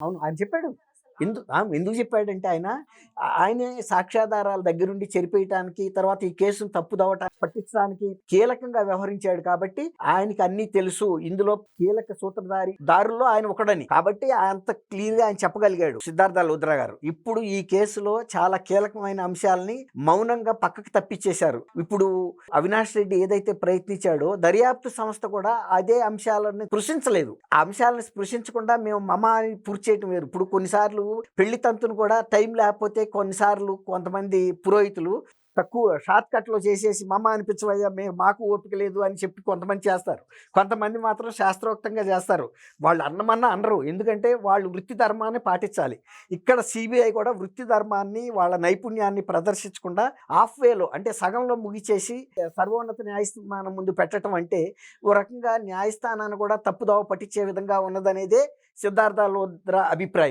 అవును. ఆయన చెప్పాడు. ఎందుకు చెప్పాడంటే ఆయనే సాక్ష్యాధారాల దగ్గరుండి చెరిపేయటానికి, తర్వాత ఈ కేసును పట్టించడానికి కీలకంగా వ్యవహరించాడు కాబట్టి, ఆయనకి అన్నీ తెలుసు. ఇందులో కీలక దారుల్లో ఆయన ఒకడని. కాబట్టి అంత క్లియర్‌గా ఆయన చెప్పగలిగాడు సిద్ధార్థ లూథ్రా గారు. ఇప్పుడు ఈ కేసులో చాలా కీలకమైన అంశాల్ని మౌనంగా పక్కకు తప్పిచ్చేశారు. ఇప్పుడు అవినాష్ రెడ్డి ఏదైతే ప్రయత్నించాడో, దర్యాప్తు సంస్థ కూడా అదే అంశాలను స్పృశించలేదు. ఆ అంశాలను స్పృశించకుండా మేము మమ అని పూర్తి చేయటం వేరు. ఇప్పుడు కొన్నిసార్లు పెళ్లి తంతును కూడా టైం లేకపోతే కొన్నిసార్లు కొంతమంది పురోహితులు తక్కువ షార్ట్ కట్‌లో చేసేసి మమ అనిపించవయ్యా మాకు ఓపిక లేదు అని చెప్పి కొంతమంది చేస్తారు. కొంతమంది మాత్రం శాస్త్రోక్తంగా చేస్తారు. వాళ్ళు అన్నమన్నా అనరు. ఎందుకంటే వాళ్ళు వృత్తి ధర్మాన్ని పాటించాలి. ఇక్కడ సీబీఐ కూడా వృత్తి ధర్మాన్ని, వాళ్ళ నైపుణ్యాన్ని ప్రదర్శించకుండా హాఫ్ వేలో అంటే సగంలో ముగిచేసి సర్వోన్నత న్యాయస్థానం ముందు పెట్టటం అంటే ఓ రకంగా న్యాయస్థానాన్ని కూడా తప్పుదోవ పట్టించే విధంగా ఉన్నదనేదే సిద్ధార్థ లూథ్రా అభిప్రాయం.